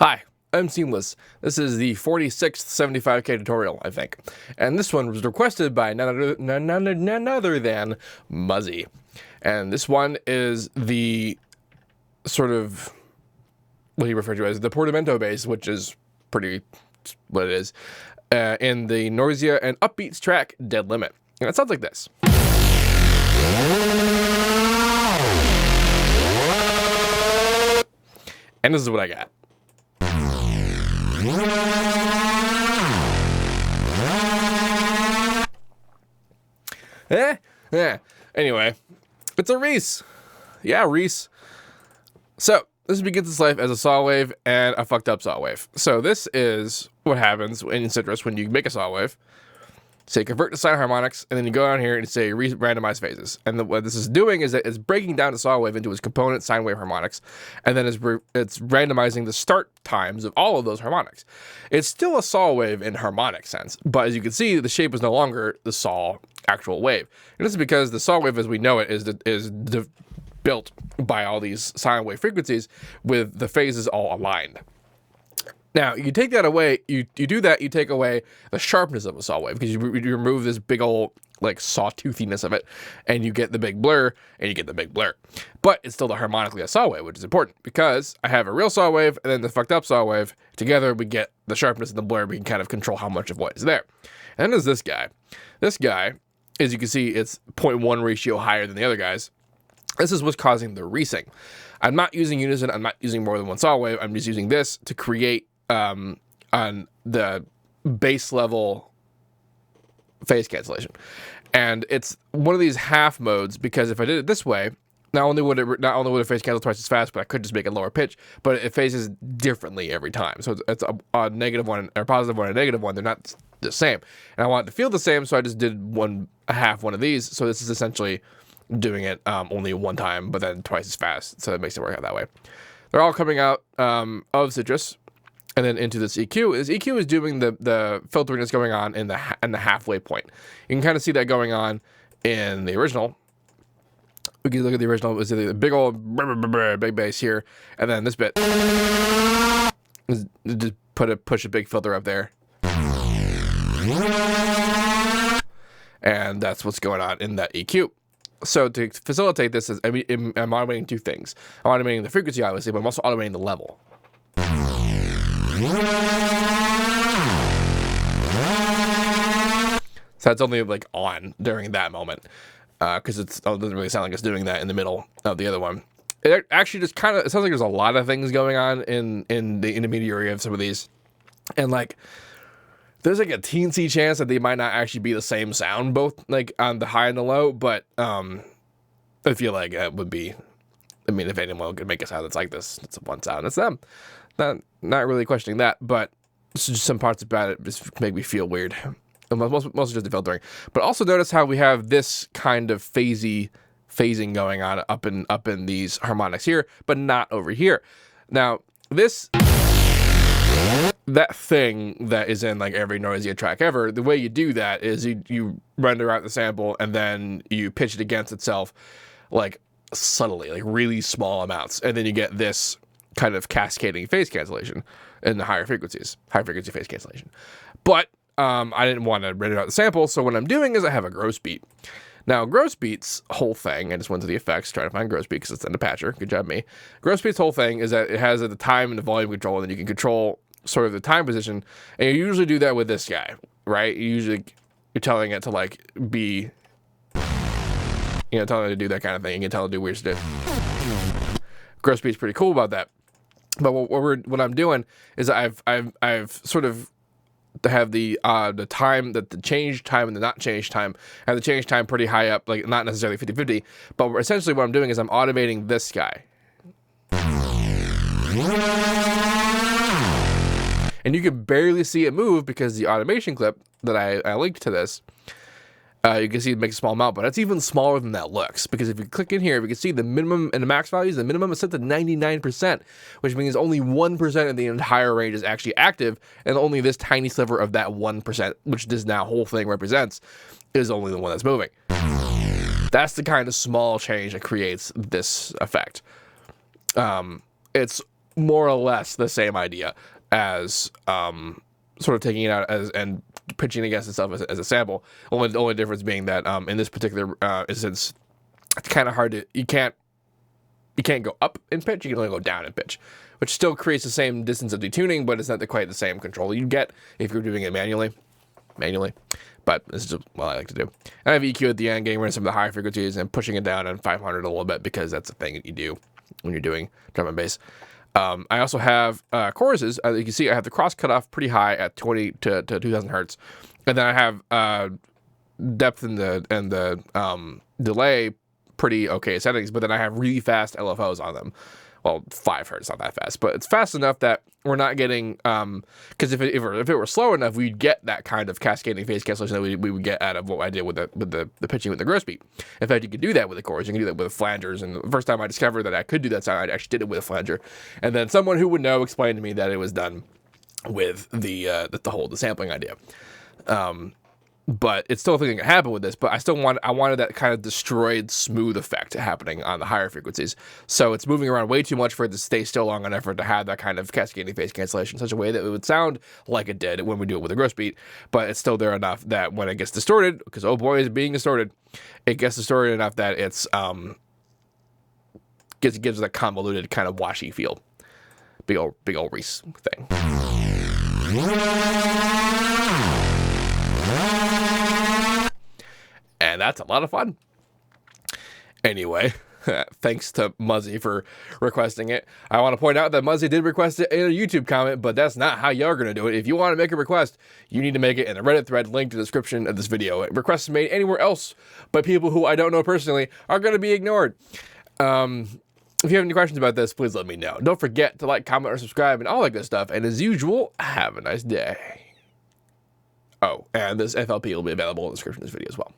Hi, I'm Seamless. This is the 46th 75K tutorial, I think. And this one was requested by none other than Muzzy. And this one is the sort of what he referred to as the portamento bass, which is pretty what it is, in the Noisia and Upbeats track Dead Limit. And it sounds like this. And this is what I got. Anyway, it's a Reese. Yeah, Reese. So, this begins its life as a saw wave and a fucked up saw wave. So this is what happens in Citrus when you make a saw wave. Say convert to sine harmonics, and then you go down here and say randomize phases. And what this is doing is that it's breaking down the saw wave into its component sine wave harmonics, and then it's randomizing the start times of all of those harmonics. It's still a saw wave in harmonic sense, but as you can see, the shape is no longer the saw actual wave. And this is because the saw wave as we know it is built by all these sine wave frequencies with the phases all aligned. Now, you take that away, you do that, you take away the sharpness of a saw wave, because you remove this big old, like, sawtoothiness of it, and you get the big blur, and you get the big blur. But it's still the harmonically a saw wave, which is important, because I have a real saw wave, and then the fucked up saw wave. Together, we get the sharpness and the blur, we can kind of control how much of what is there. And then there's this guy. This guy, as you can see, it's 0.1 ratio higher than the other guys. This is what's causing the reesing. I'm not using unison, I'm not using more than one saw wave, I'm just using this to create on the base level phase cancellation. And it's one of these half modes, because if I did it this way, not only would it phase cancel twice as fast, but I could just make it lower pitch, but it phases differently every time. So it's a negative one or positive one and a negative one. They're not the same. And I want it to feel the same, so I just did a half one of these. So this is essentially doing it only one time, but then twice as fast. So it makes it work out that way. They're all coming out of Citrus. And then into this EQ. This EQ is doing the filtering that's going on in the halfway point. You can kind of see that going on in the original. We can look at the original. It was the big old big bass here, and then this bit is just push a big filter up there, and that's what's going on in that EQ. So to facilitate this, I'm automating two things. I'm automating the frequency, obviously, but I'm also automating the level. So that's only like on during that moment, because it doesn't really sound like it's doing that in the middle of the other one. It actually just kind of, it sounds like there's a lot of things going on in the intermediary of some of these, and like there's like a teensy chance that they might not actually be the same sound, both like on the high and the low. But I feel like it would be. I mean, if anyone could make a sound that's like this, it's one sound. It's them. Not really questioning that, but just some parts about it just make me feel weird. Mostly just the filtering. But also notice how we have this kind of phasing going on up in these harmonics here, but not over here. Now, that thing that is in like every Noisia track ever, the way you do that is you render out the sample and then you pitch it against itself like subtly, like really small amounts, and then you get this kind of cascading phase cancellation in the high frequency phase cancellation. But I didn't want to render out the sample, so what I'm doing is I have a gross beat. Now, gross beat's whole thing, I just went to the effects, trying to find gross beat because it's in the patcher. Good job, me. Gross beat's whole thing is that it has the time and the volume control, and then you can control sort of the time position, and you usually do that with this guy, right? You're telling it to like be, telling it to do that kind of thing. You can tell it to do weird stuff. Gross beat's pretty cool about that. But what I'm doing is I've sort of have the time, the change time and the not change time. I have the change time pretty high up, like not necessarily 50-50, but essentially what I'm doing is I'm automating this guy. And you can barely see it move because the automation clip that I linked to this, you can see it makes a small amount, but that's even smaller than that looks. Because if you click in here, you can see the minimum and the max values. The minimum is set to 99%, which means only 1% of the entire range is actually active, and only this tiny sliver of that 1%, which this now whole thing represents, is only the one that's moving. That's the kind of small change that creates this effect. It's more or less the same idea as sort of taking it out as and pitching against itself as a sample. The only difference being that in this particular instance, it's kind of hard to you can't go up in pitch. You can only go down in pitch, which still creates the same distance of detuning, but it's not quite the same control you get if you're doing it manually. But this is just what I like to do. I have EQ at the end, getting rid of some of the high frequencies and pushing it down on 500 a little bit because that's the thing that you do when you're doing drum and bass. I also have choruses. As you can see, I have the cross cutoff pretty high at 20 to 2000 hertz, and then I have depth and the delay pretty okay settings. But then I have really fast LFOs on them. Well, 5 hertz, not that fast, but it's fast enough that we're not getting, because if it were slow enough, we'd get that kind of cascading phase cancellation that we would get out of what I did with the pitching with the gross beat. In fact, you can do that with the chorus, you can do that with flangers, and the first time I discovered that I could do that sound, I actually did it with a flanger, and then someone who would know explained to me that it was done with the sampling idea. But it's still a thing that can happen with this, but I wanted that kind of destroyed smooth effect happening on the higher frequencies. So it's moving around way too much for it to stay still long enough for it to have that kind of cascading phase cancellation in such a way that it would sound like it did when we do it with a gross beat, but it's still there enough that when it gets distorted, because oh boy is it being distorted, it gets distorted enough that it's gives that convoluted kind of washy feel. Big old Reese thing. And that's a lot of fun. Anyway, thanks to Muzzy for requesting it. I want to point out that Muzzy did request it in a YouTube comment, but that's not how you're going to do it. If you want to make a request, you need to make it in a Reddit thread linked in the description of this video. Requests made anywhere else by people who I don't know personally are going to be ignored. If you have any questions about this, please let me know. Don't forget to like, comment, or subscribe, and all that good stuff. And as usual, have a nice day. Oh, and this FLP will be available in the description of this video as well.